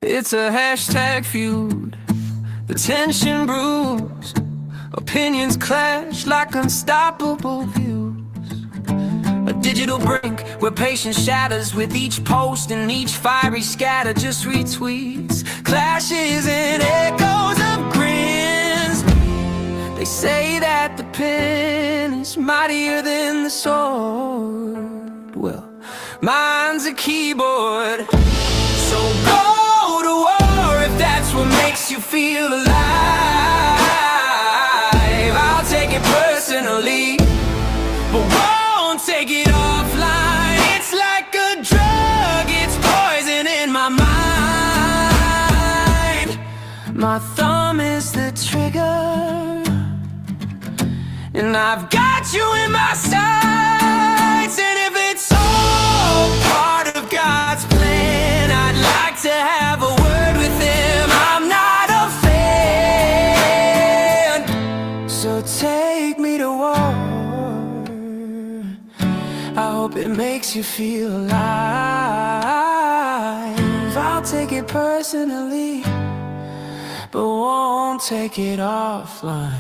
It's a hashtag feud, the tension brews, opinions clash like unstoppable views. A digital brink where patience shatters with each post and each fiery scatter. Just retweets, clashes and echoes of grins. They say that the pen is mightier than the sword. Well, mine's a keyboard. So go to war if that's what makes you feel alive. I'll take it personally, but won't take it offline. It's like a drug, it's poison in my mind. My thumb is the trigger, and I've got you in my sights. And if it's all part of God's plan, I'd like to have a word with him. I'm not a fan, so take me to war. I hope it makes you feel alive. I'll take it personally, but won't take it offline.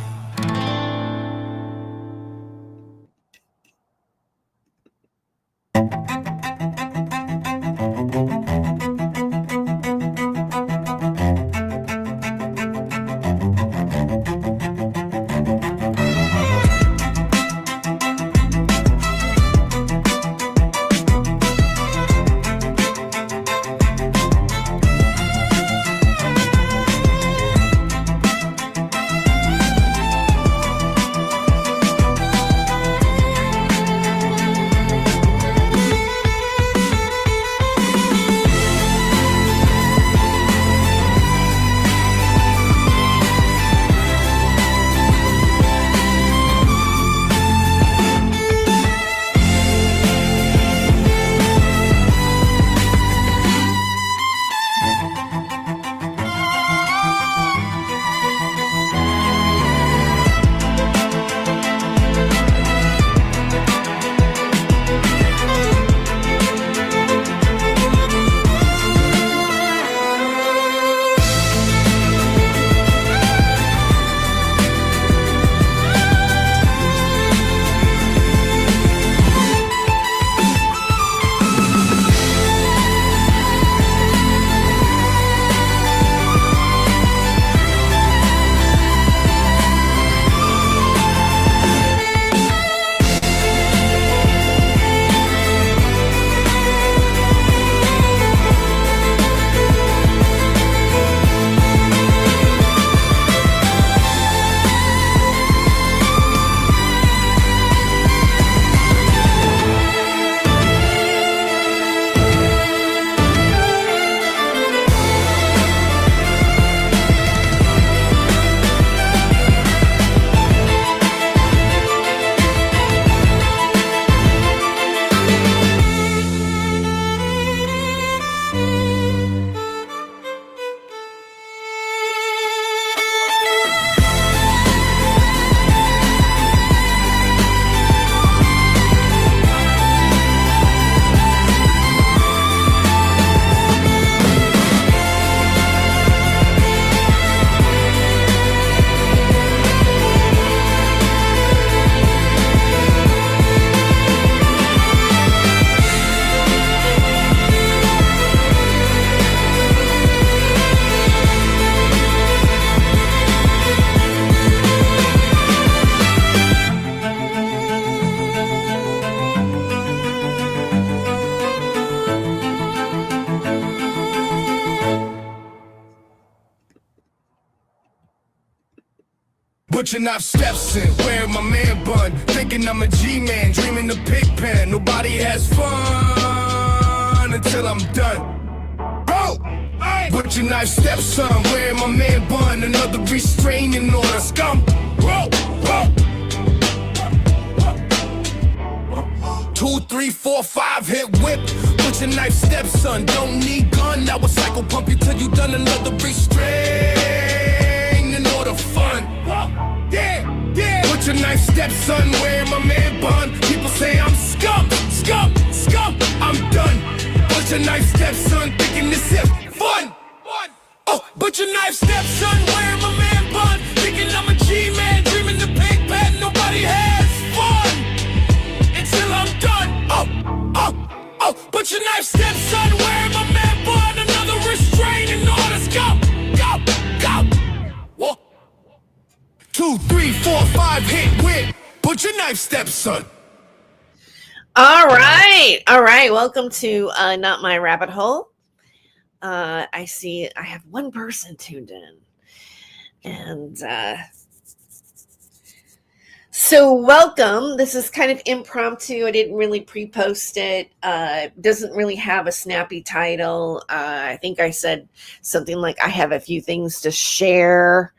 Butcher knife steps in, wearing my man bun, thinking I'm a G-man, dreaming the pig pen. Nobody has fun until I'm done. Oh! Butcher knife stepson, wearing my man bun, another restraining order. Scum! Whoa! Whoa! 2, 3, 4, 5 hit whip. Butcher knife stepson, don't need gun. Now a cycle pump you till you done another restraining order. Fun. Yeah, yeah. Butcher knife stepson, wearing my man bun. People say I'm scum, scum, scum. I'm done. Butcher knife stepson, thinking this is fun. 5-hit with Butcher Knife Stepson. All right. Welcome to Not My Rabbit Hole. I see I have one person tuned in. And so welcome. This is kind of impromptu. I didn't really pre-post it. Doesn't really have a snappy title. I think I said something like I have a few things to share,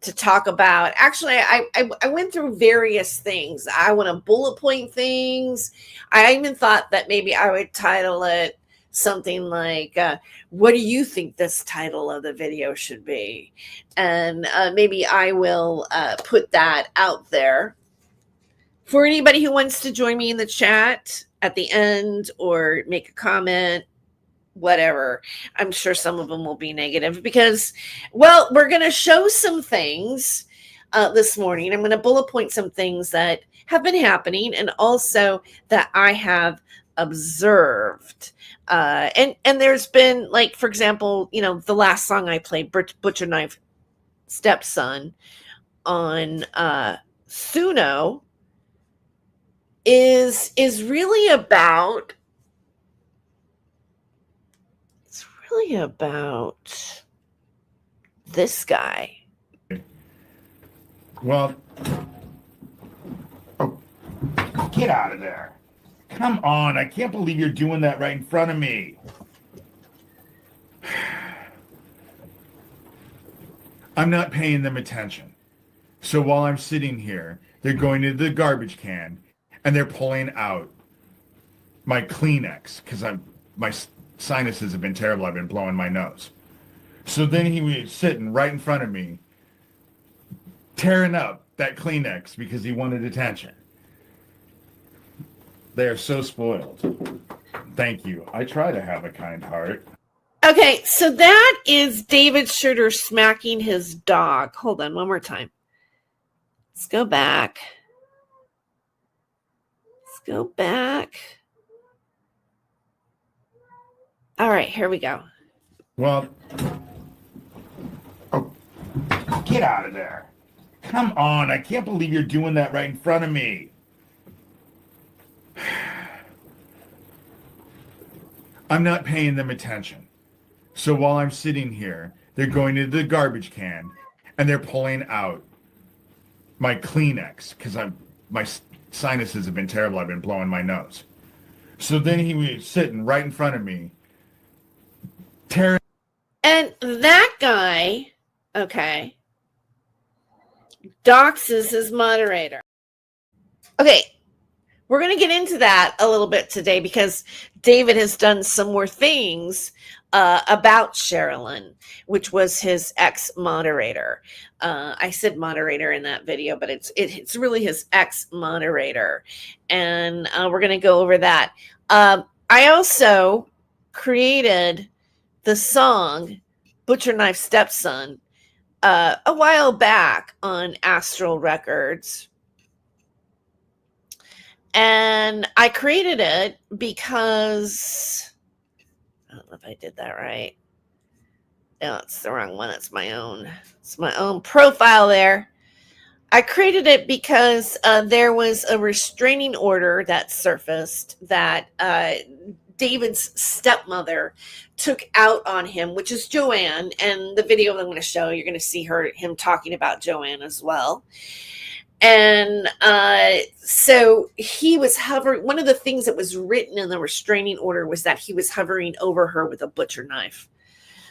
to talk about. Actually, I went through various things. I want to bullet point things. I even thought that maybe I would title it something like, what do you think this title of the video should be? And maybe I will put that out there for anybody who wants to join me in the chat at the end or make a comment. Whatever. I'm sure some of them will be negative because, well, we're going to show some things this morning. I'm going to bullet point some things that have been happening and also that I have observed. And there's been, like, for example, you know, the last song I played, Butcher Knife Stepson on Suno is really about this guy. Well, oh, get out of there. Come on, I can't believe you're doing that right in front of me. I'm not paying them attention. So while I'm sitting here, they're going to the garbage can and they're pulling out my Kleenex because my sinuses have been terrible. I've been blowing my nose. So then he was sitting right in front of me, tearing up that Kleenex because he wanted attention. They are so spoiled. Thank you. I try to have a kind heart. Okay, so that is David Schroeder smacking his dog. Hold on, one more time. Let's go back. All right, here we go. Well, oh, get out of there. Come on, I can't believe you're doing that right in front of me. I'm not paying them attention. So while I'm sitting here, they're going to the garbage can and they're pulling out my Kleenex because my sinuses have been terrible. I've been blowing my nose. So then he was sitting right in front of me, tearing. And that guy, okay, doxes his moderator. Okay, we're going to get into that a little bit today because David has done some more things about Sherilyn, which was his ex-moderator. I said moderator in that video, but it's really his ex-moderator. And we're going to go over that. I also created the song Butcher Knife Stepson a while back on Astral Records. And I created it because I don't know if I did that right. No, it's the wrong one. It's my own profile there. I created it because there was a restraining order that surfaced that David's stepmother took out on him, which is Joanne. And the video I'm going to show, you're going to see him talking about Joanne as well. And so he was hovering. One of the things that was written in the restraining order was that he was hovering over her with a butcher knife.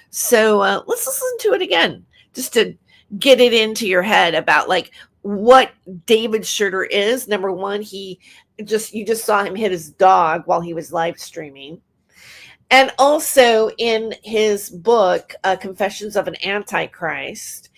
So let's listen to it again, just to get it into your head about like what David Schroeder is. Number one, you just saw him hit his dog while he was live streaming. And also in his book, Confessions of an Antichrist,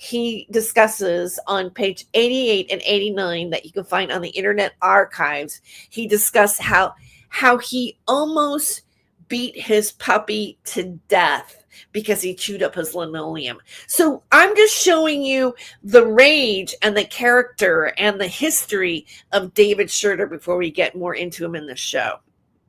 he discusses on page 88 and 89 that you can find on the Internet Archives. He discussed how he almost beat his puppy to death because he chewed up his linoleum. So I'm just showing you the rage and the character and the history of David Schroeder before we get more into him in the show.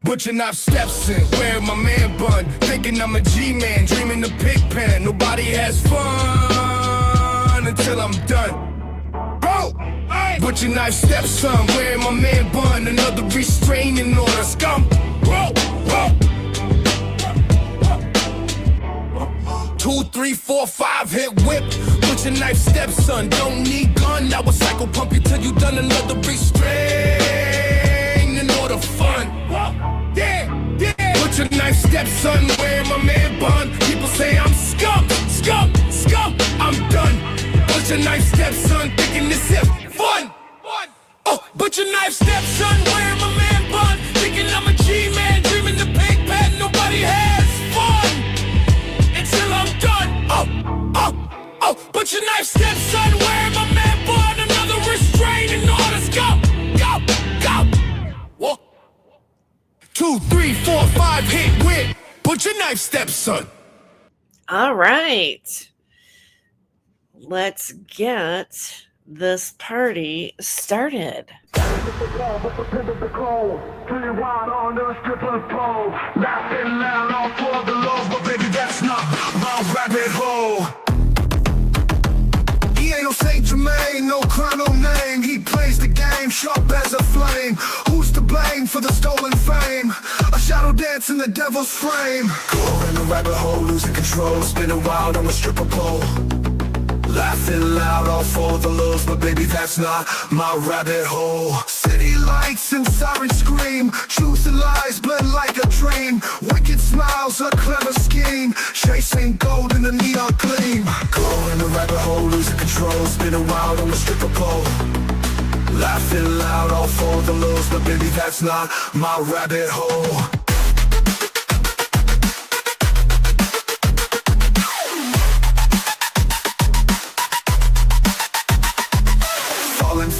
Butcher Knife Stepson, wearing my man bun, thinking I'm a G-man, dreaming the pig pen. Nobody has fun until I'm done. Bro! Butcher knife stepson, wearing my man bun. Another restraining order. Scum. Whoa, whoa. 2, 3, 4, 5 hit whip. Butcher knife stepson, don't need gun. Now a cycle pump you till you done. Another restraining order. Fun. Yeah, yeah. Butcher knife stepson, wearing my man bun. People say I'm scum, scum, scum. I'm done. Butcher knife stepson, thinking this hip fun. Oh, butcher knife stepson, wearing my man bun. Thinking I'm a G-man, dreaming the pig pen. Nobody has fun until I'm done. Oh, butcher knife stepson, wearing my man bun. Another restraining orders. Go, go, go. Whoa. 2, 3, 4, 5 hit whip. Butcher knife stepson. All right. Let's get this party started. He ain't no Saint Germain, no crown, no name. He plays the game sharp as a flame. Who's to blame for the stolen fame? A shadow dance in the devil's frame. Go in the rabbit hole, losing control, spinning wild on a stripper pole. Laughing loud, all for the love, but baby, that's not my rabbit hole. City lights and sirens scream, truth and lies blend like a dream. Wicked smiles, a clever scheme, chasing gold in the neon gleam. Go in the rabbit hole, losing control, spinning wild on the stripper pole. Laughing loud, all for the love, but baby, that's not my rabbit hole.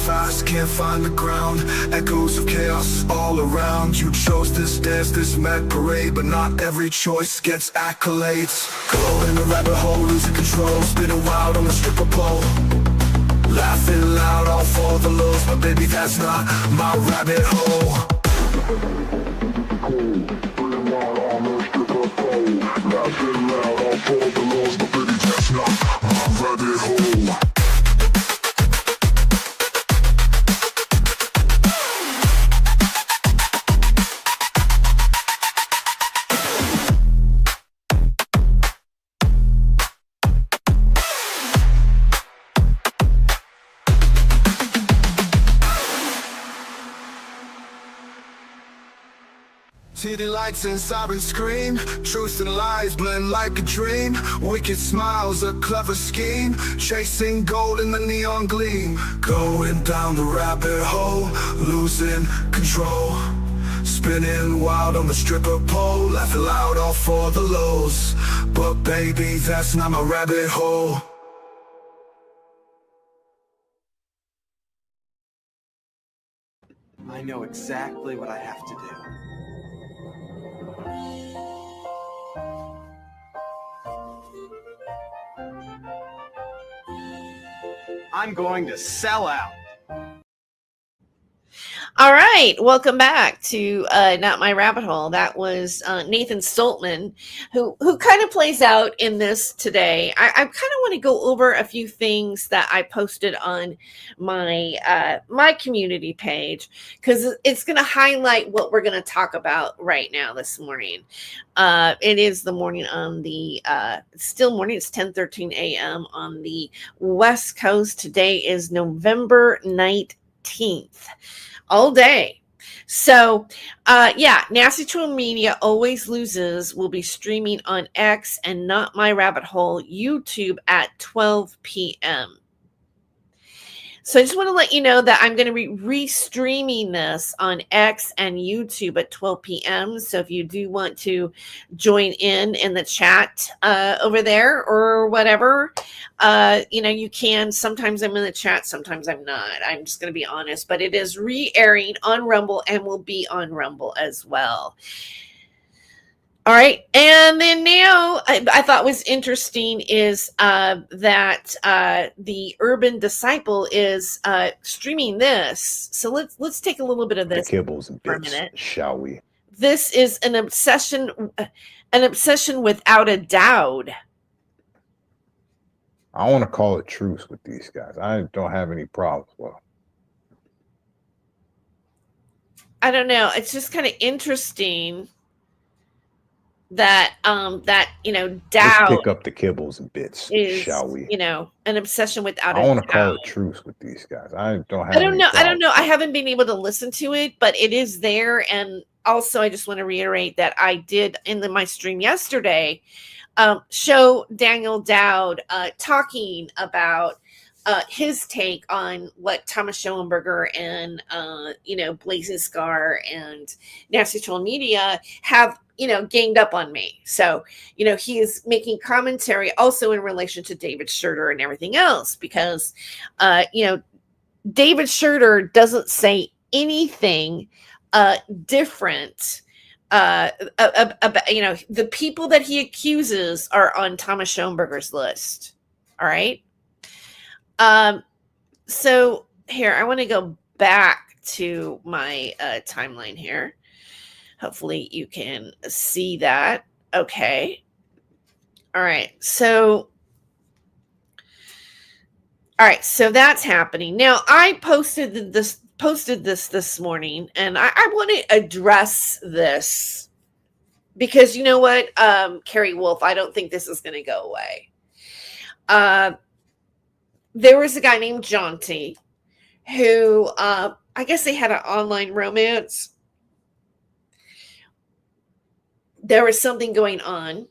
Fast, can't find the ground. Echoes of chaos all around. You chose this dance, this mad parade, but not every choice gets accolades. Go in the rabbit hole, losing control, spinning wild on the stripper pole. Laughing loud, all for the love, but baby, that's not my rabbit hole. Laughing loud, all for the love, but baby, that's not my rabbit hole. City lights and sirens scream, truth and lies blend like a dream. Wicked smiles, a clever scheme, chasing gold in the neon gleam. Going down the rabbit hole, losing control, spinning wild on the stripper pole. Laughing loud, all for the lows, but baby, that's not my rabbit hole. I know exactly what I have to do. I'm going to sell out. All right, welcome back to Not My Rabbit Hole. That was Nathan Stoltman, who kind of plays out in this today. I kind of want to go over a few things that I posted on my my community page, because it's going to highlight what we're going to talk about right now this morning. It is the morning on the still morning. It's 10:13 a.m. on the West Coast. Today is November 19th. All day. So, Nasty Troll Media Always Loses will be streaming on X and Not My Rabbit Hole YouTube at 12 p.m. So I just want to let you know that I'm going to be re-streaming this on X and YouTube at 12 p.m. So if you do want to join in the chat over there or whatever, you can. Sometimes I'm in the chat, sometimes I'm not. I'm just going to be honest. But it is re-airing on Rumble and will be on Rumble as well. All right. And then now I thought was interesting is that the Urban Disciple is streaming this. So let's take a little bit of this kibbles and for a bits, minute. shall we? This is an obsession without a doubt. I want to call it truce with these guys. I don't have any problems with them. I don't know. It's just kind of interesting that Let's doubt pick up the kibbles and bits, is, shall we? an obsession without I a want to call doubt. a truce with these guys. I don't have I don't any know. I don't problem. know. I haven't been able to listen to it, but it is there. And also, I just want to reiterate that I did my stream yesterday show Daniel Dowd talking about his take on what Thomas Schoenberger and Blazing Scar and Nasty Troll Media have ganged up on me. So he is making commentary also in relation to David Schurter and everything else, because David Schurter doesn't say anything different about, the people that he accuses are on Thomas Schoenberger's list. All right. So here, I want to go back to my timeline here. Hopefully you can see that. Okay. All right. So that's happening. Now, I posted this morning, and I want to address this because you know what, Carrie Wolf, I don't think this is going to go away. There was a guy named Jaunty who, I guess they had an online romance. There was something going on,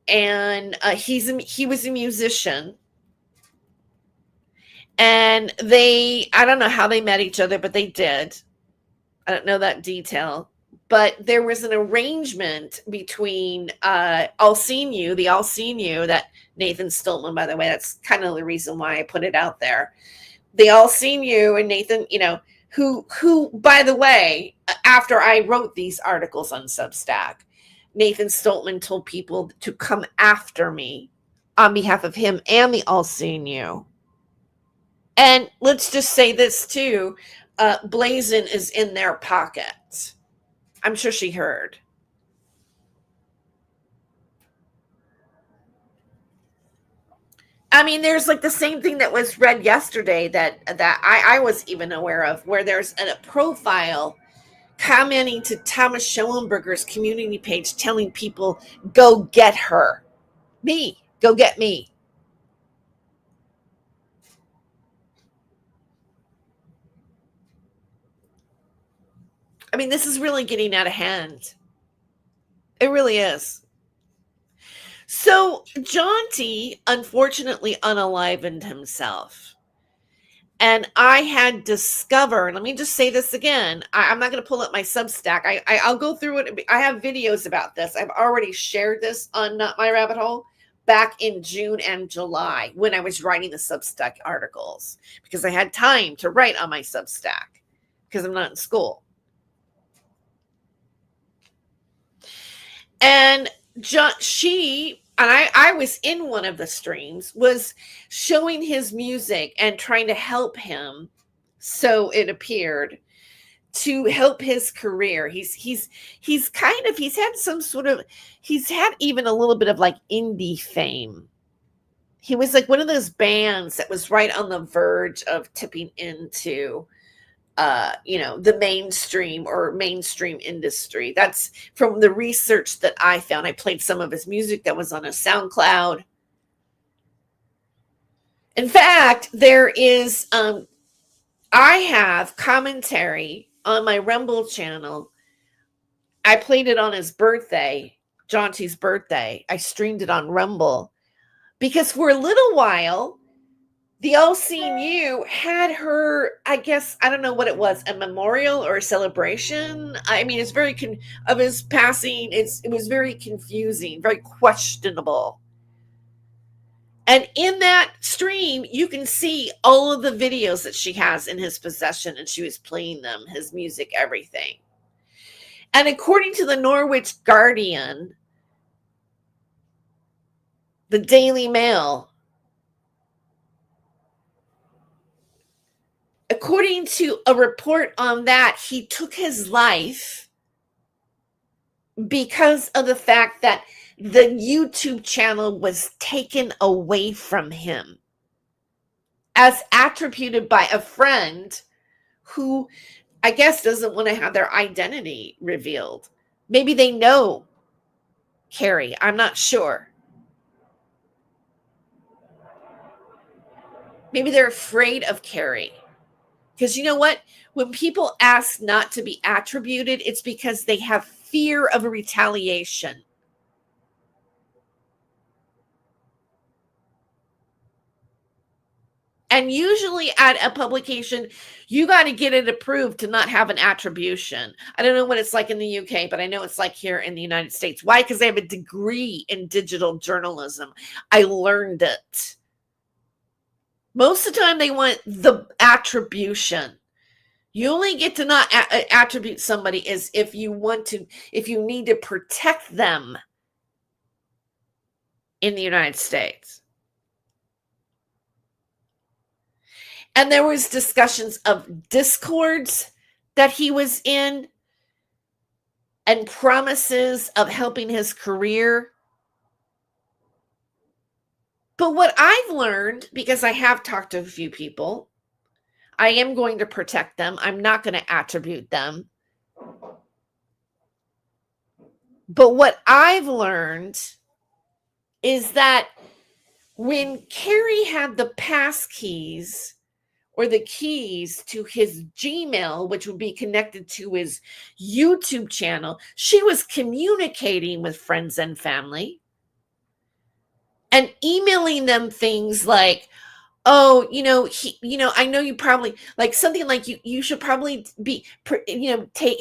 and he was a musician. And I don't know how they met each other, but they did. I don't know that detail. But there was an arrangement between I'll Seen You, that Nathan Stoltman, by the way, that's kind of the reason why I put it out there. The All Seen You and Nathan, who, by the way, after I wrote these articles on Substack, Nathan Stoltman told people to come after me on behalf of him and the All Seen You. And let's just say this too, Blazin is in their pocket. I'm sure she heard. I mean, there's like the same thing that was read yesterday that I was even aware of, where there's a profile commenting to Thomas Schoenberger's community page telling people, go get her. Go get me. I mean, this is really getting out of hand. It really is. So Jaunty unfortunately unalivened himself. And I had discovered, let me just say this again. I'm not going to pull up my Substack. I'll go through it. I have videos about this. I've already shared this on Not My Rabbit Hole back in June and July when I was writing the Substack articles, because I had time to write on my Substack because I'm not in school. And I was in one of the streams, was showing his music and trying to help him, so it appeared, to help his career. He's had even a little bit of like indie fame. He was like one of those bands that was right on the verge of tipping into the mainstream industry. That's from the research that I found. I played some of his music that was on a SoundCloud. In fact, there is, I have commentary on my Rumble channel. I played it on his birthday, Jaunty's birthday. I streamed it on Rumble because for a little while, the All Seen You had her, I guess, I don't know what it was, a memorial or a celebration. I mean, it's very of his passing. It was very confusing, very questionable. And in that stream, you can see all of the videos that she has in his possession, and she was playing them, his music, everything. And according to the Norwich Guardian, the Daily Mail, according to a report on that, he took his life because of the fact that the YouTube channel was taken away from him, as attributed by a friend who I guess, doesn't want to have their identity revealed. Maybe they know Carrie. I'm not sure. Maybe they're afraid of Carrie. Because you know what? When people ask not to be attributed, it's because they have fear of a retaliation. And usually at a publication, you got to get it approved to not have an attribution. I don't know what it's like in the UK, but I know it's like here in the United States. Why? Because I have a degree in digital journalism. I learned it. Most of the time, they want the attribution. You only get to not attribute somebody is if you need to protect them in the United States. And there was discussions of discords that he was in and promises of helping his career. But what I've learned, because I have talked to a few people, I am going to protect them. I'm not going to attribute them. But what I've learned is that when Carrie had the pass keys or the keys to his Gmail, which would be connected to his YouTube channel, she was communicating with friends and family and emailing them things like, oh, I know you probably like something like you should probably be,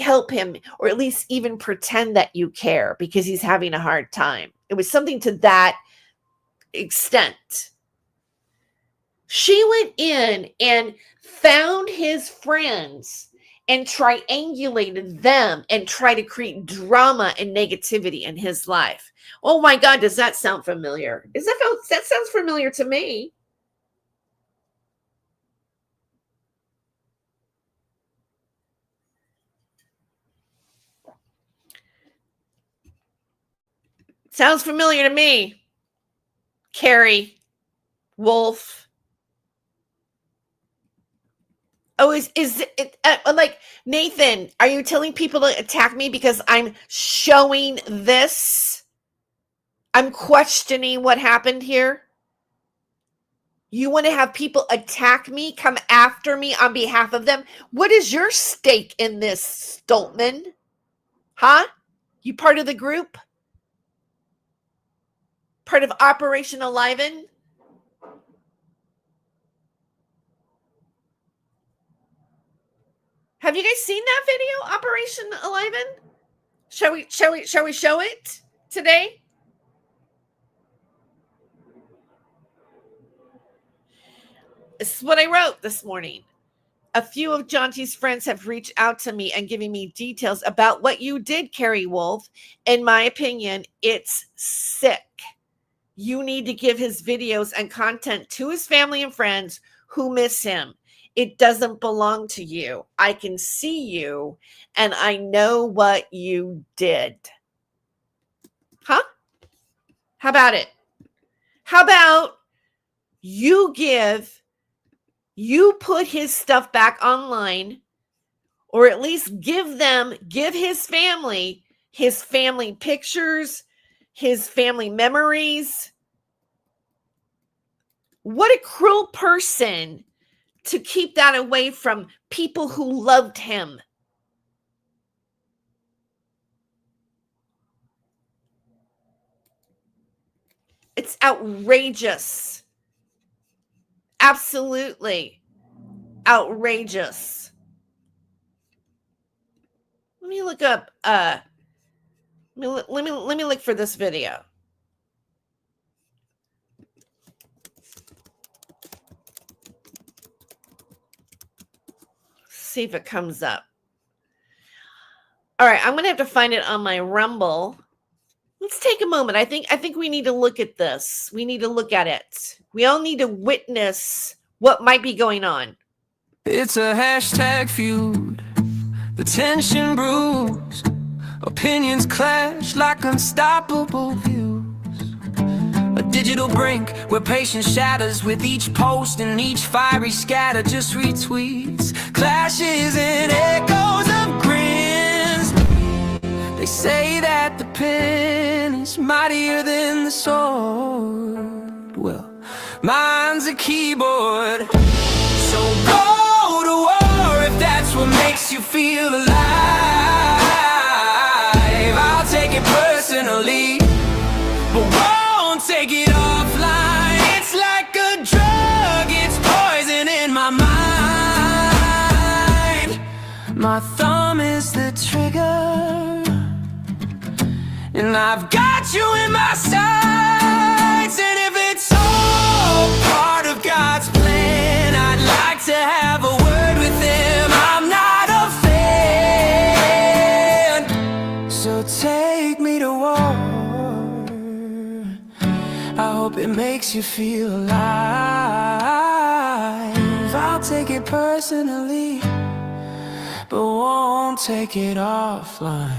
help him, or at least even pretend that you care because he's having a hard time. It was something to that extent. She went in and found his friends and triangulated them and tried to create drama and negativity in his life. Oh my God, does that sound familiar? That sounds familiar to me. Sounds familiar to me. Carrie, Wolf. Oh, is it like, Nathan, are you telling people to attack me because I'm showing this? I'm questioning what happened here. You want to have people attack me, come after me on behalf of them? What is your stake in this, Stoltman? Huh? You part of the group? Part of Operation Aliven? Have you guys seen that video, Operation Aliven? Shall we show it today? This is what I wrote this morning. A few of Jonty's friends have reached out to me and giving me details about what you did, Carrie Wolf. In my opinion, it's sick. You need to give his videos and content to his family and friends who miss him. It doesn't belong to you. I can see you, and I know what you did. Huh? How about it? How about you put his stuff back online, or at least give his family pictures, his family memories. What a cruel person to keep that away from people who loved him. It's outrageous. Absolutely outrageous. Let me look up let me look for this video. See if it comes up. All right, I'm going to have to find it on my Rumble. Let's take a moment. I think we need to look at this. We need to look at it. We all need to witness what might be going on. It's a hashtag feud. The tension brews. Opinions clash like unstoppable views. A digital digital brink where patience shatters with each post and each fiery scatter. Just retweets, clashes and echoes of grins. They say that the pen is mightier than the sword. Well, mine's a keyboard. So go to war if that's what makes you feel alive. I'll take it personally, but won't take it offline. It's like a drug, it's poison in my mind. My thumb is the trigger, and I've got you in my sights. And if it's all part of God's plan, I'd like to have a word with him. I'm not a fan, so take me to war. I hope it makes you feel alive. I'll take it personally, but won't take it offline.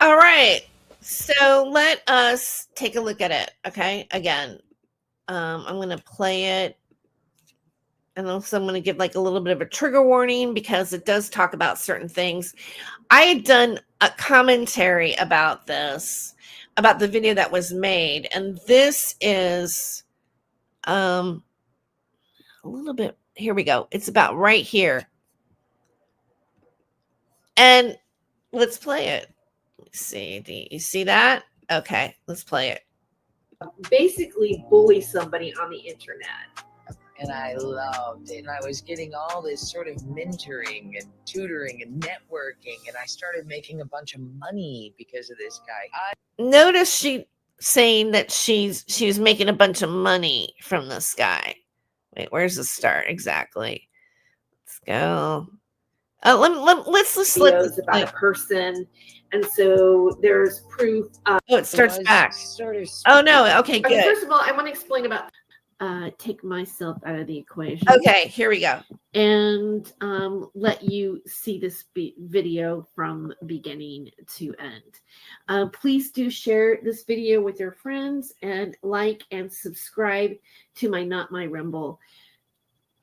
All right, so let us take a look at it. Okay, again, I'm going to play it, and also I'm going to give like a little bit of a trigger warning because it does talk about certain things. I had done a commentary about this, about the video that was made, and this is a little bit. Here we go. It's about right here, and let's play it. Let's see. Do you see that? Okay, let's play it. Basically bully somebody on the internet. And I loved it. And I was getting all this sort of mentoring and tutoring and networking. And I started making a bunch of money because of this guy. Notice she saying that she was making a bunch of money from this guy. Wait, where's the start exactly? Let's go. Let's Videos about a person, and so there's proof. Oh, it starts back. Sort of Oh no. Okay, good. First of all, I want to explain about take myself out of the equation. Okay, here we go. And let you see this video from beginning to end. Please do share this video with your friends and like and subscribe to my Not My Rumble.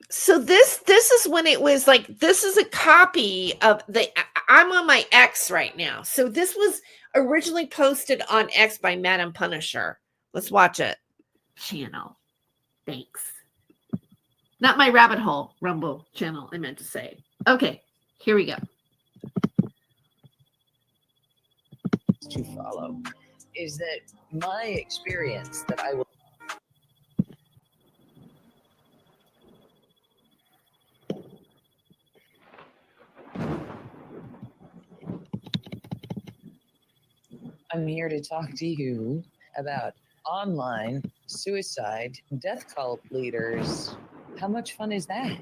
So this is when it was like, this is a copy of I'm on my X right now. So this was originally posted on X by Madam Punisher. Let's watch it. Channel. Thanks. Not my rabbit hole Rumble channel, I meant to say. Okay, here we go. To follow is that my experience that I will. I'm here to talk to you about online suicide death cult leaders. How much fun is that?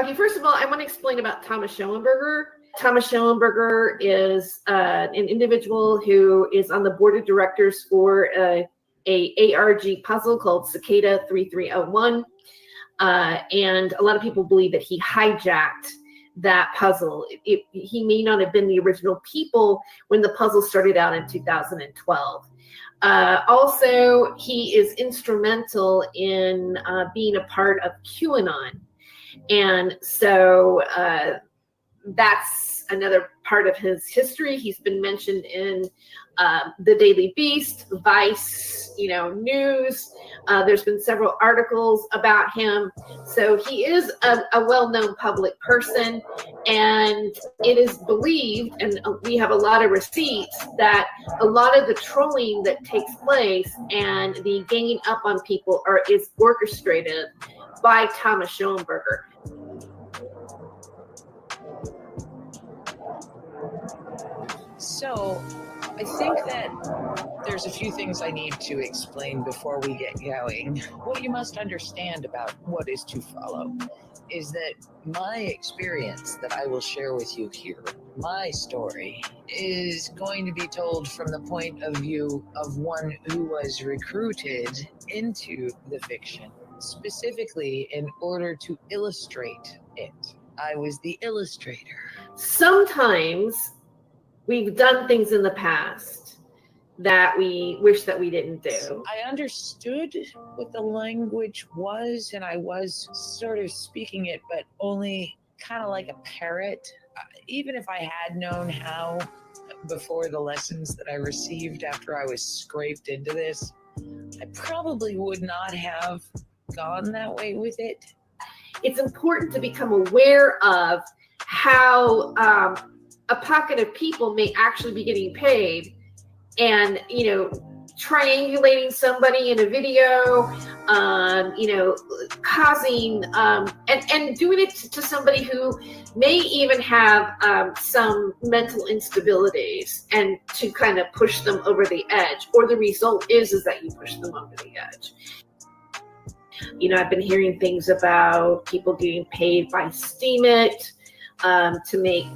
Okay, first of all, I want to explain about Thomas Schoenberger. Thomas Schoenberger is an individual who is on the board of directors for a ARG puzzle called Cicada 3301. And a lot of people believe that he hijacked that puzzle. He may not have been the original people when the puzzle started out in 2012. Also, he is instrumental in being a part of QAnon. And so that's another part of his history. He's been mentioned in the Daily Beast, Vice, news. There's been several articles about him. So he is a well-known public person, and it is believed, and we have a lot of receipts, that a lot of the trolling that takes place and the ganging up on people is orchestrated by Thomas Schoenberger. So I think that there's a few things I need to explain before we get going. What you must understand about what is to follow is that my experience that I will share with you here, my story, is going to be told from the point of view of one who was recruited into the fiction, specifically in order to illustrate it. I was the illustrator. Sometimes we've done things in the past that we wish that we didn't do. I understood what the language was, and I was sort of speaking it, but only kind of like a parrot. Even if I had known how before the lessons that I received after I was scraped into this, I probably would not have gone that way with it. It's important to become aware of how a pocket of people may actually be getting paid, and triangulating somebody in a video, causing and doing it to somebody who may even have some mental instabilities, and to kind of push them over the edge, or the result is that you push them over the edge. I've been hearing things about people getting paid by Steemit to make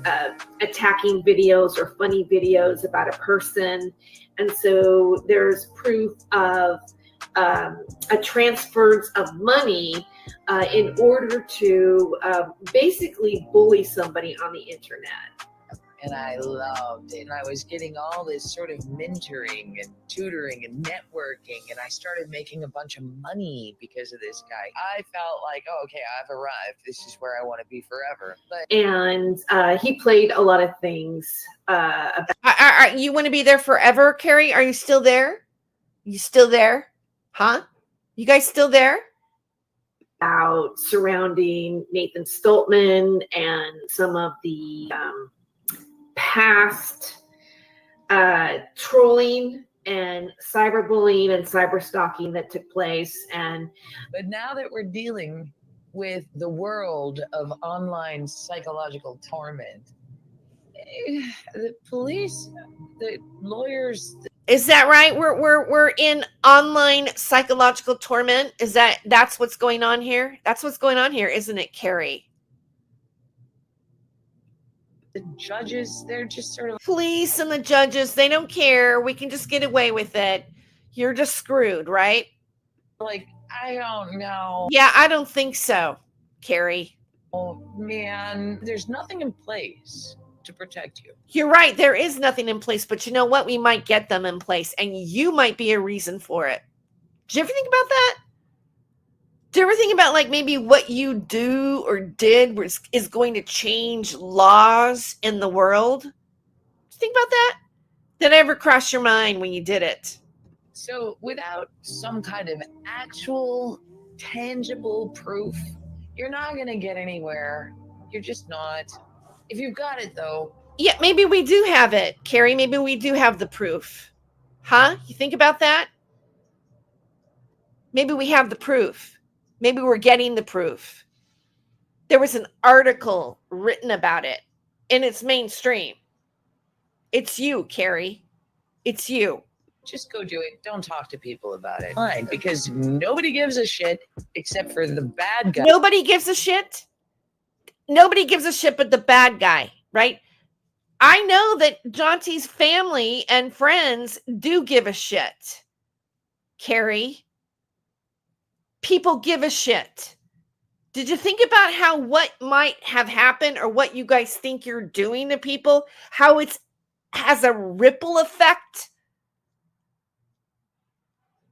attacking videos or funny videos about a person. And so there's proof of a transfers of money in order to basically bully somebody on the internet. And I loved it. And I was getting all this sort of mentoring and tutoring and networking. And I started making a bunch of money because of this guy. I felt like, oh, okay, I've arrived. This is where I want to be forever. And he played a lot of things. You want to be there forever, Carrie? Are you still there? You still there? Huh? You guys still there? About surrounding Nathan Stoltman and some of the past trolling and cyberbullying and cyber stalking that took place. But now that we're dealing with the world of online psychological torment, the police, the lawyers. Is that right? We're in online psychological torment. That's what's going on here? That's what's going on here, isn't it, Carrie? The judges, they're just sort of Police and the judges, they don't care. We can just get away with it. You're just screwed, right? like, I don't know. Yeah, I don't think so, Carrie. Oh, man, there's nothing in place to protect you. You're right. There is nothing in place, but you know what? We might get them in place, and you might be a reason for it. Did you ever think about that? Do you ever think about like maybe what you do or did is going to change laws in the world? Did you think about that? Did it ever cross your mind when you did it? So without some kind of actual tangible proof, you're not going to get anywhere. You're just not. If you've got it, though. Yeah, maybe we do have it, Carrie. Maybe we do have the proof. Huh? You think about that? Maybe we have the proof. Maybe we're getting the proof. There was an article written about it, and it's mainstream. It's you, Carrie. It's you. Just go do it. Don't talk to people about it. Fine, because nobody gives a shit except for the bad guy. Nobody gives a shit. Nobody gives a shit but the bad guy, right? I know that Jaunty's family and friends do give a shit, Carrie. People give a shit. Did you think about how what might have happened or what you guys think you're doing to people, how it has a ripple effect?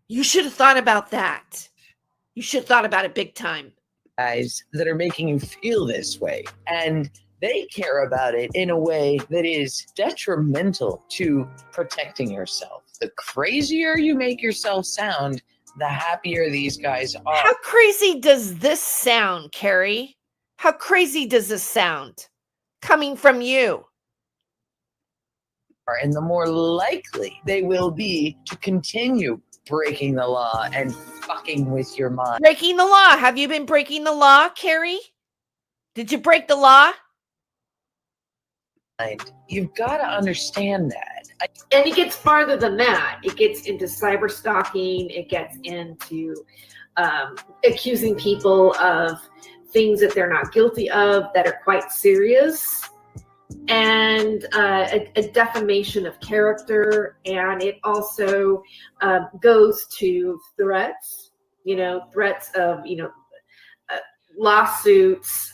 You should have thought about that. You should have thought about it big time. Guys that are making you feel this way, and they care about it in a way that is detrimental to protecting yourself. The crazier you make yourself sound, the happier these guys are. How crazy does this sound, Carrie? How crazy does this sound coming from you? And the more likely they will be to continue breaking the law and fucking with your mind. Breaking the law. Have you been breaking the law, Carrie? Did you break the law? You've got to understand that. And it gets farther than that. It gets into cyber stalking. It gets into accusing people of things that they're not guilty of that are quite serious, and a defamation of character. And it also goes to threats, threats of, lawsuits,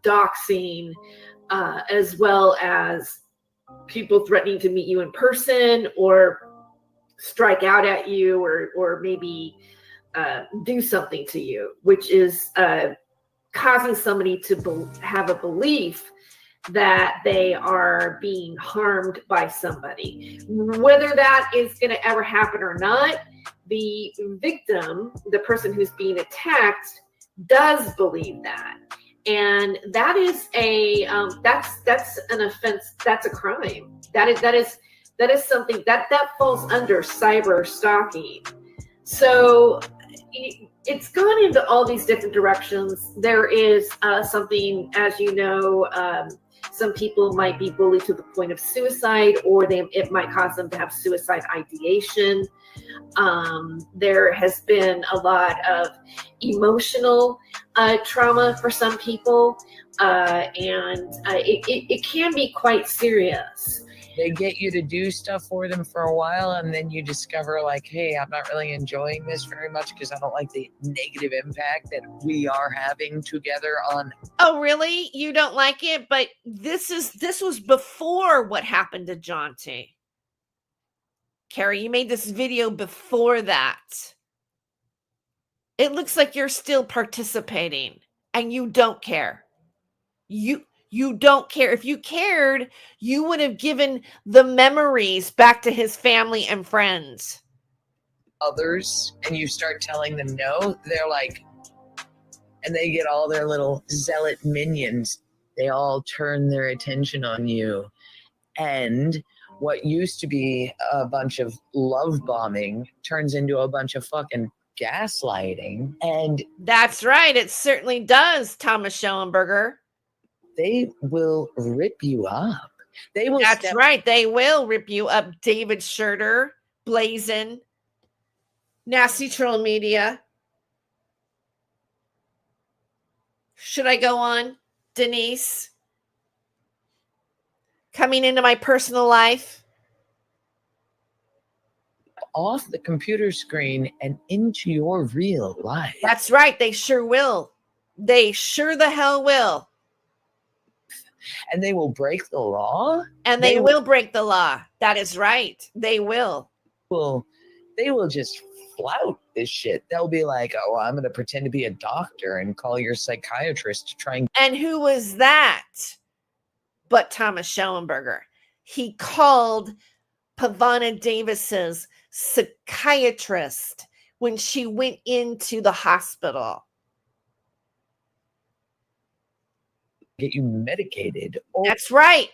doxing, as well as people threatening to meet you in person or strike out at you or maybe do something to you, which is causing somebody to have a belief that they are being harmed by somebody. Whether that is going to ever happen or not, the victim, the person who's being attacked, does believe that. And that is that's an offense. That's a crime. That is something that falls under cyber stalking. So it's gone into all these different directions. There is something, as you know, some people might be bullied to the point of suicide, or it might cause them to have suicide ideation. There has been a lot of emotional trauma for some people, and it can be quite serious. They get you to do stuff for them for a while, and then you discover, like, hey, I'm not really enjoying this very much because I don't like the negative impact that we are having together on. Oh, really? You don't like it? But this was before what happened to Jaunty. Carrie, you made this video before that. It looks like you're still participating, and you don't care. You don't care. If you cared, you would have given the memories back to his family and friends. Others, and you start telling them no, they're like, and they get all their little zealot minions. They all turn their attention on you. And what used to be a bunch of love bombing turns into a bunch of fucking gaslighting. And that's right. It certainly does, Thomas Schellenberger. They will rip you up. They will. That's right. They will rip you up. David Schurter, Blazin, Nasty Troll Media. Should I go on? Denise? coming into my personal life. Off the computer screen and into your real life. That's right. They sure will. They sure the hell will. And they will break the law. And they will break the law. That is right. They will. They will just flout this shit. They'll be like, oh, I'm going to pretend to be a doctor and call your psychiatrist to try And who was that but Thomas Schellenberger? He called Pavana Davis's psychiatrist when she went into the hospital. get you medicated. That's right.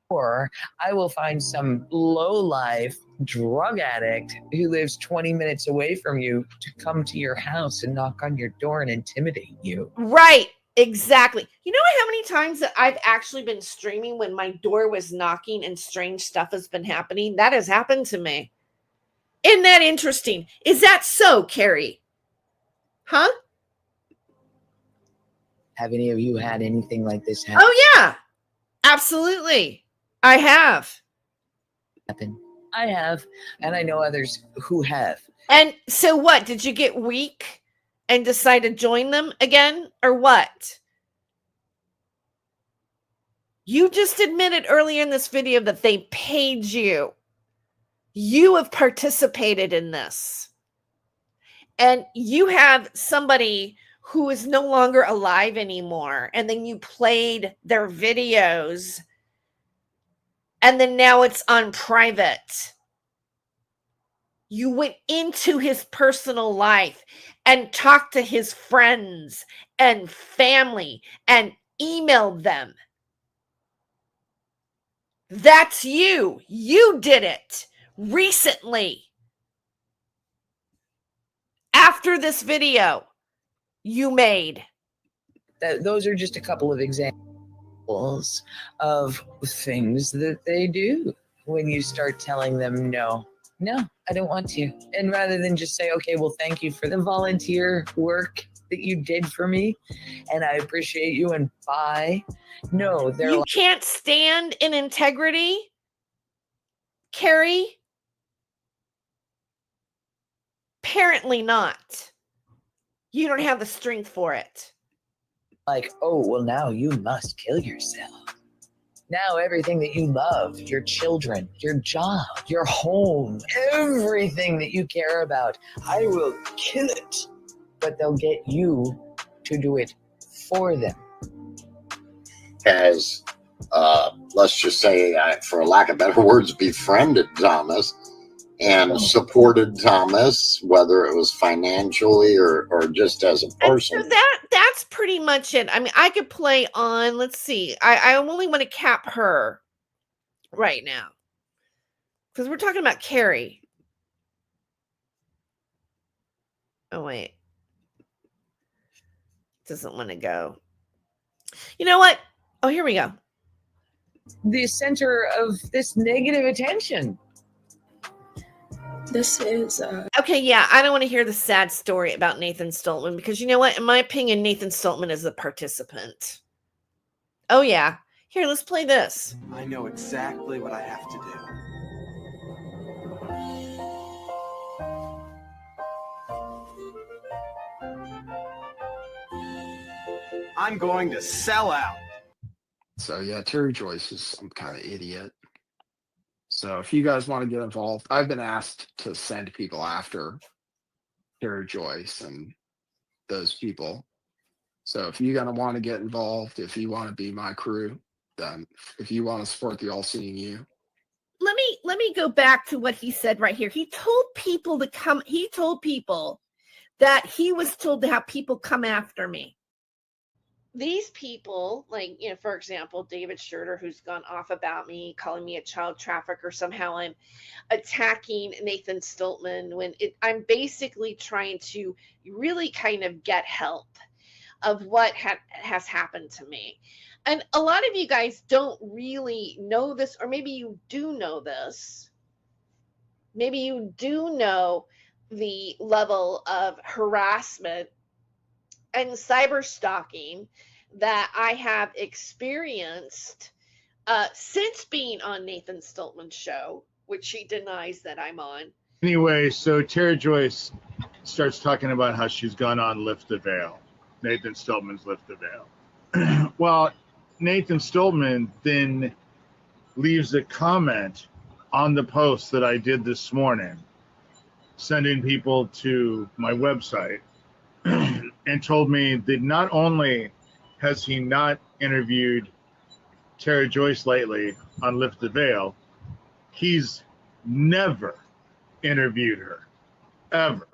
Or I will find some low-life drug addict who lives 20 minutes away from you to come to your house and knock on your door and intimidate you. Right. Exactly. You know how many times that I've actually been streaming when my door was knocking and strange stuff has been happening? That has happened to me. Isn't that interesting? Is that so, Carrie? Huh? Have any of you had anything like this happen? Oh, yeah. Absolutely. I have. I have, and I know others who have. And so what? Did you get weak and decide to join them again, or what? You just admitted earlier in this video that they paid you. You have participated in this. And you have somebody who is no longer alive anymore, and then you played their videos, and then now it's on private. You went into his personal life and talked to his friends and family and emailed them. That's you. You did it recently. After this video you made. Those are just a couple of examples of things that they do when you start telling them, no, I don't want to. And rather than just say, okay, well, thank you for the volunteer work that you did for me, and I appreciate you, and bye. No, they're You can't stand in integrity, Carrie? Apparently not. You don't have the strength for it. like, oh, well, now you must kill yourself. Now everything that you love, your children, your job, your home, everything that you care about, I will kill it. But they'll get you to do it for them. Has, let's just say, for lack of better words, befriended Thomas and supported Thomas, whether it was financially or just as a person. So that's pretty much it. I mean, I could play on, let's see. I only want to cap her right now because we're talking about Carrie. Oh, wait. Doesn't want to go. You know what? Oh, here we go. The center of this negative attention. This is okay, yeah, I don't want to hear the sad story about Nathan Stoltman because you know what? In my opinion, Nathan Stoltman is the participant. Oh, yeah. Here, let's play this. I know exactly what I have to do. I'm going to sell out. So yeah, Terry Joyce is some kind of idiot. So if you guys want to get involved, I've been asked to send people after Terry Joyce and those people. So if you're going to want to get involved, if you want to be my crew, then if you want to support the All Seeing You. Let me go back to what he said right here. He told people to come. He told people that he was told to have people come after me. These people, like, you know, for example, David Schurter, who's gone off about me, calling me a child trafficker. Somehow I'm attacking Nathan Stoltman when I'm basically trying to really kind of get help of what has happened to me. And a lot of you guys don't really know this, or maybe you do know this. Maybe you do know the level of harassment and cyber stalking that I have experienced since being on Nathan Stoltman's show, which she denies that I'm on. Anyway, so Terry Joyce starts talking about how she's gone on Lift the Veil, Nathan Stoltman's Lift the Veil. Well, Nathan Stoltman then leaves a comment on the post that I did this morning, sending people to my website, and told me that not only has he not interviewed Terry Joyce lately on Lift the Veil, he's never interviewed her, ever.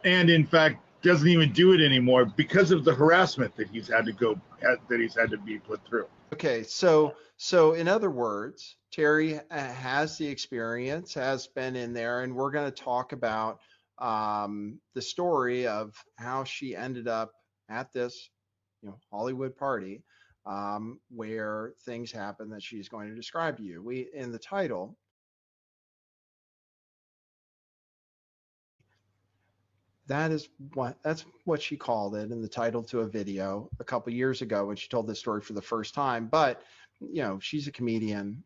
And in fact, doesn't even do it anymore because of the harassment that he's had to be put through. Okay, so in other words, Terry has the experience, has been in there, and we're going to talk about the story of how she ended up at this, Hollywood party, where things happen that she's going to describe to you. We in the title. That's what she called it in the title to a video a couple years ago when she told this story for the first time. But she's a comedian.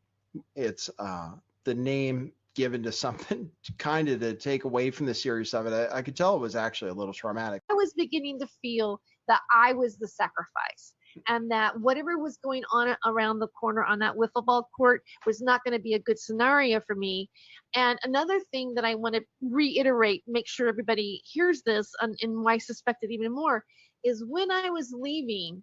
It's the name given to something kind of to take away from the serious of it. I could tell it was actually a little traumatic. I was beginning to feel that I was the sacrifice, and that whatever was going on around the corner on that wiffle ball court was not going to be a good scenario for me. And another thing that I want to reiterate, make sure everybody hears this, and why I suspect it even more, is when I was leaving.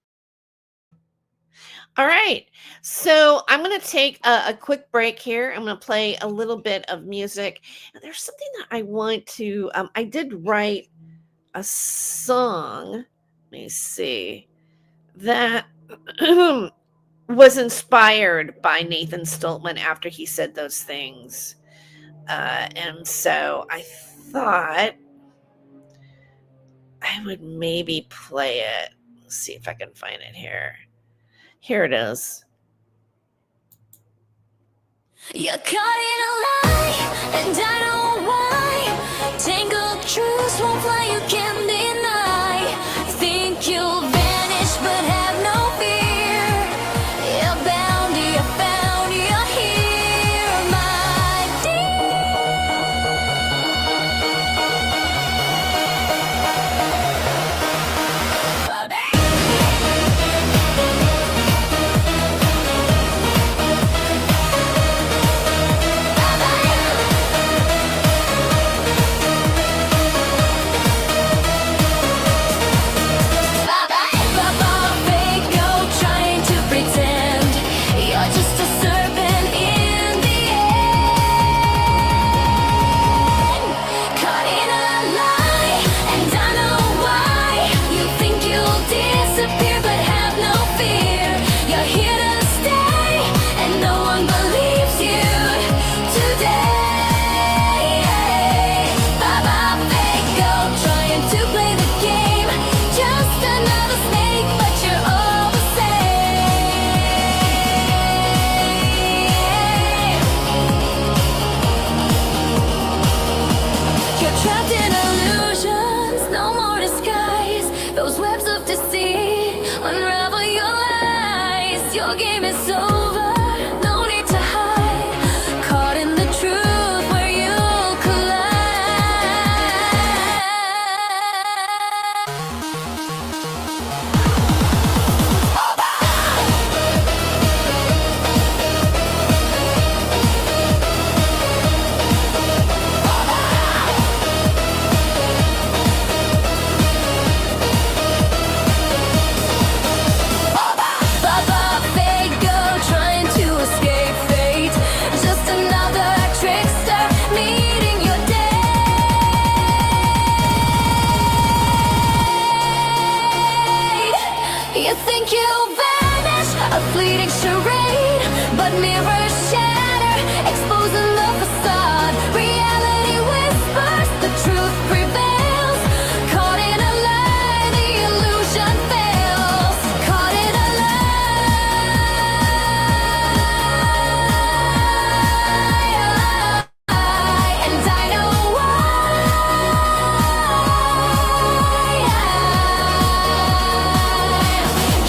All right, so I'm going to take a quick break here. I'm going to play a little bit of music. And there's something that I want to, I did write a song, let me see, that was inspired by Nathan Stoltman after he said those things. And so I thought I would maybe play it. Let's see if I can find it here. Here it is. You're caught in a lie, and I know why. Tangled truths won't fly, you can't deny. Think you'll vanish, but have no fear. You're bound, you're found, you're here, my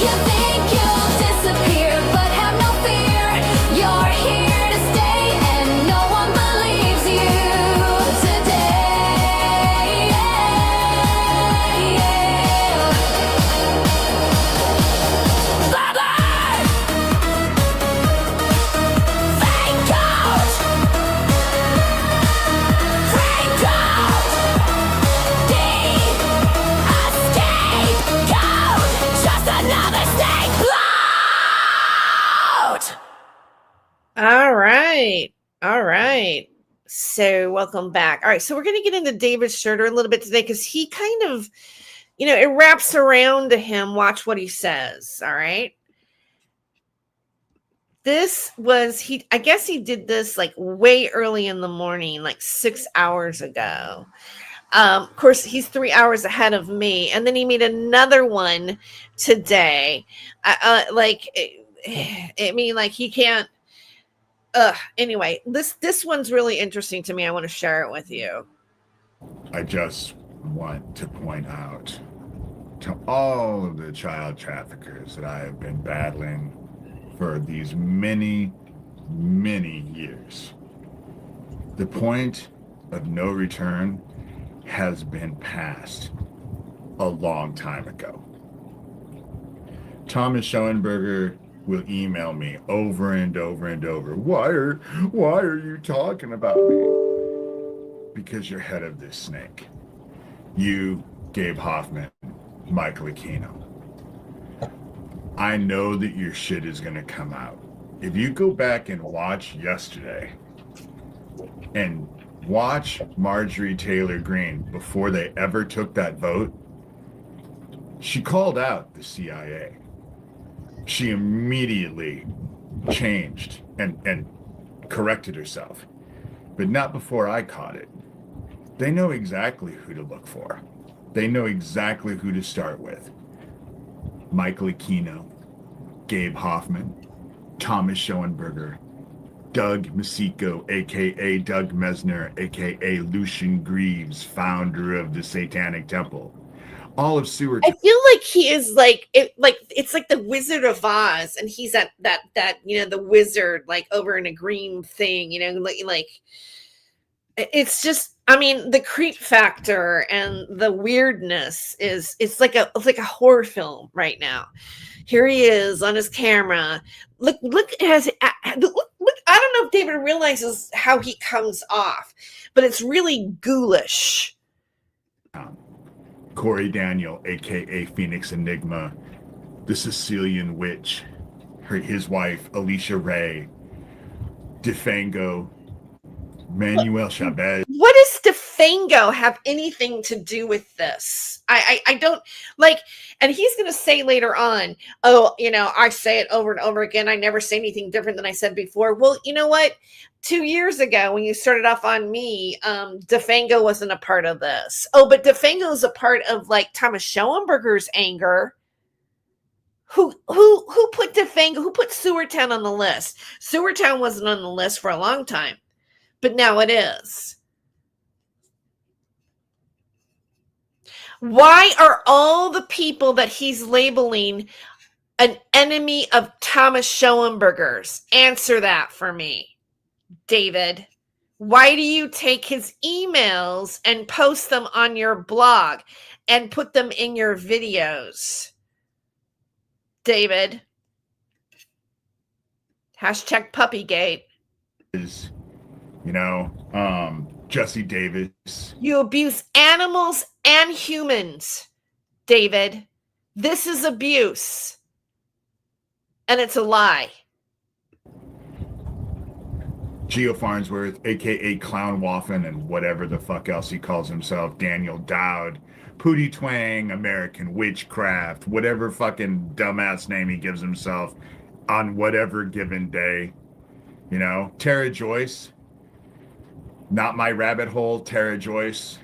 You think you'll disappear, but have All right. So welcome back. All right. So we're going to get into David Schroeder a little bit today because he kind of, it wraps around to him. Watch what he says. All right. This was I guess he did this like way early in the morning, like 6 hours ago. Of course, he's 3 hours ahead of me. And then he made another one today. Like he can't. Anyway, this one's really interesting to me. I want to share it with you. I just want to point out to all of the child traffickers that I have been battling for these many, many years. The point of no return has been passed a long time ago. Thomas Schoenberger will email me over and over and over. Why are you talking about me? Because you're head of this snake. You, Gabe Hoffman, Michael Aquino. I know that your shit is going to come out. If you go back and watch yesterday and watch Marjorie Taylor Greene before they ever took that vote, she called out the CIA. She immediately changed and corrected herself, but not before I caught it. They know exactly who to look for. They know exactly who to start with. Michael Aquino, Gabe Hoffman, Thomas Schoenberger, Doug Masico, a.k.a. Doug Mesner, a.k.a. Lucian Greaves, founder of the Satanic Temple. All of Seward. I feel like he is it's like the Wizard of Oz, and he's that the wizard like over in a green thing, like it's just, the creep factor and the weirdness it's like a horror film right now. Here he is on his camera. Look, I don't know if David realizes how he comes off, but it's really ghoulish. Corey Daniel, a.k.a. Phoenix Enigma, the Sicilian Witch, his wife, Alicia Ray, DeFango, Manuel Chavez. What does DeFango have anything to do with this? I don't like, and he's going to say later on, I say it over and over again. I never say anything different than I said before. Well, you know what? 2 years ago, when you started off on me, DeFango wasn't a part of this. Oh, but DeFango is a part of like Thomas Schoenberger's anger. Who put DeFango? Who put Sewertown on the list? Sewertown wasn't on the list for a long time, but now it is. Why are all the people that he's labeling an enemy of Thomas Schoenberger's? Answer that for me, David. Why do you take his emails and post them on your blog and put them in your videos, David? Hashtag Puppygate. Jesse Davis. You abuse animals and humans, David. This is abuse. And it's a lie. Geo Farnsworth, a.k.a. Clown Waffen, and whatever the fuck else he calls himself, Daniel Dowd, Pootie Twang, American Witchcraft, whatever fucking dumbass name he gives himself on whatever given day. Tara Joyce, Not My Rabbit Hole, Tara Joyce,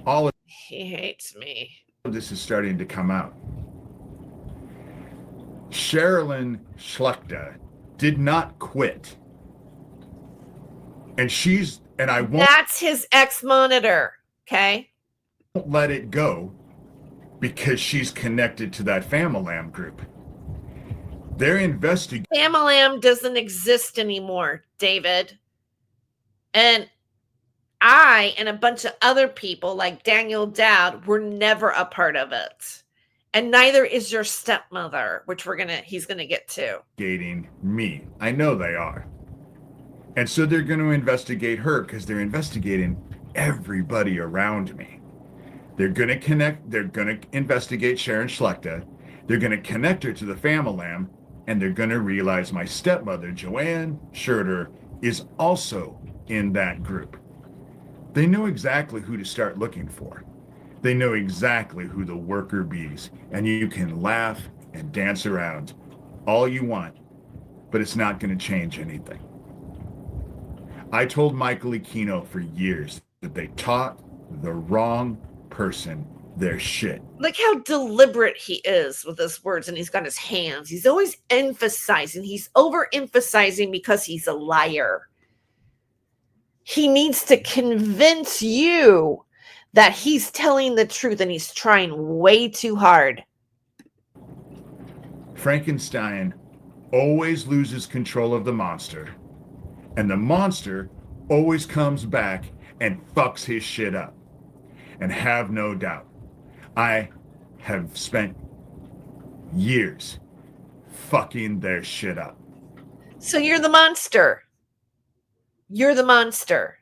all of he hates me. This is starting to come out. Sherilyn Schlechter did not quit. And I won't. That's his ex-monitor, okay? Let it go because she's connected to that Famalam group. They're investigating. Famalam doesn't exist anymore, David. And I and a bunch of other people like Daniel Dowd were never a part of it. And neither is your stepmother, which he's gonna get to. Investigating me. I know they are. And so they're going to investigate her because they're investigating everybody around me. They're going to investigate Sharon Schlechter. They're going to connect her to the Famalam. And they're going to realize my stepmother, Joanne Schurter, is also in that group. They know exactly who to start looking for. They know exactly who the worker bees, and you can laugh and dance around all you want, but it's not going to change anything. I told Michael Aquino for years that they taught the wrong person their shit. Look how deliberate he is with his words, and he's got his hands. He's always emphasizing. He's overemphasizing because he's a liar. He needs to convince you that he's telling the truth, and he's trying way too hard. Frankenstein always loses control of the monster, and the monster always comes back and fucks his shit up. And have no doubt, I have spent years fucking their shit up. So you're the monster. You're the monster.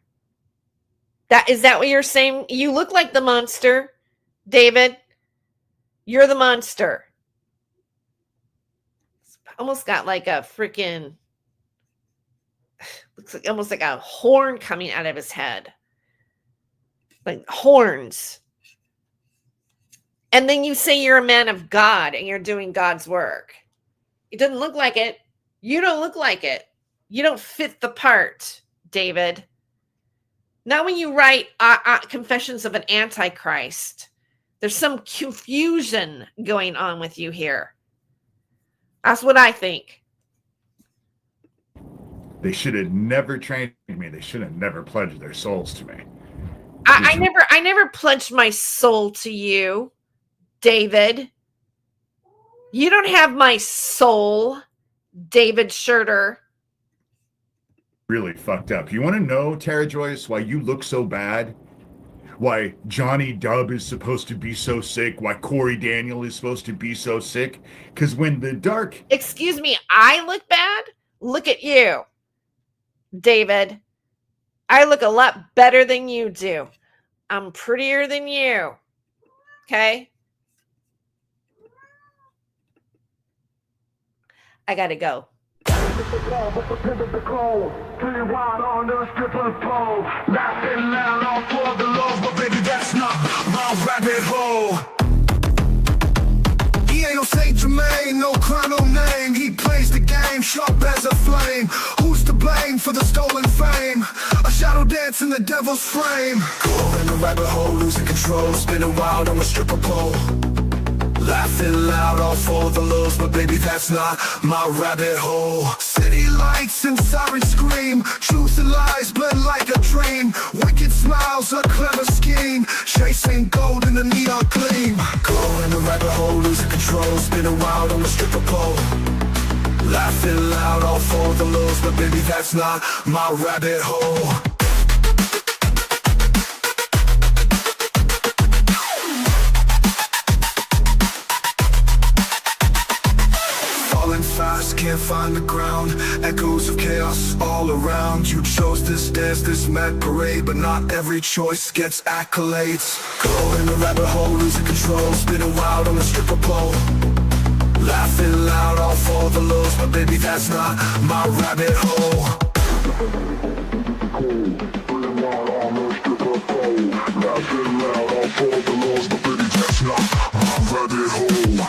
Is that what you're saying? You look like the monster, David. You're the monster. Almost got like a freaking, looks like almost like a horn coming out of his head. Like horns. And then you say you're a man of God and you're doing God's work. It doesn't look like it. You don't look like it. You don't fit the part, David. Not when you write Confessions of an Antichrist. There's some confusion going on with you here. That's what I think. They should have never trained me. They should have never pledged their souls to me. I never pledged my soul to you, David. You don't have my soul, David Schurter. Really fucked up. You want to know, Tara Joyce, why you look so bad? Why Johnny Dubb is supposed to be so sick? Why Corey Daniel is supposed to be so sick? Because when the dark... Excuse me, I look bad? Look at you, David. I look a lot better than you do. I'm prettier than you. Okay? I gotta go. He ain't no Saint Germain, no crown, no name. He plays the game sharp as a flame. Who's to blame for the stolen fame? A shadow dance in the devil's frame. Go in the rabbit hole, losing control, spinning wild on a stripper pole. Laughing loud, all for the lows, but baby, that's not my rabbit hole. City lights and sirens scream, truth and lies blend like a dream. Wicked smiles, a clever scheme, chasing gold in the neon gleam. Go in the rabbit hole, losing control, spinning wild on the stripper pole. Laughing loud, all for the lows, but baby, that's not my rabbit hole. Fast, can't find the ground. Echoes of chaos all around. You chose this dance, this mad parade, but not every choice gets accolades. Go in the rabbit hole, losing control, spinning wild on the stripper pole. Laughing loud, all for the lows, but baby, that's not my rabbit hole. Spinning wild on the stripper pole. Laughing loud, all for the lows, but baby, that's not my rabbit hole.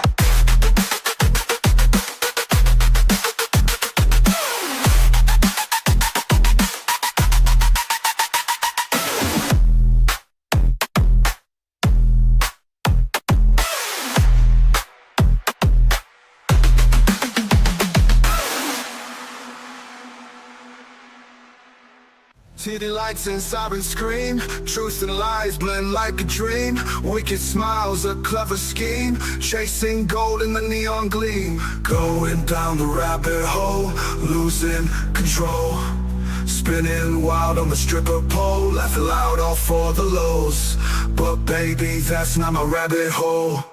City lights and sirens scream, truth and lies blend like a dream. Wicked smiles, a clever scheme, chasing gold in the neon gleam. Going down the rabbit hole, losing control, spinning wild on the stripper pole. Laughing loud, all for the lows, but baby, that's not my rabbit hole.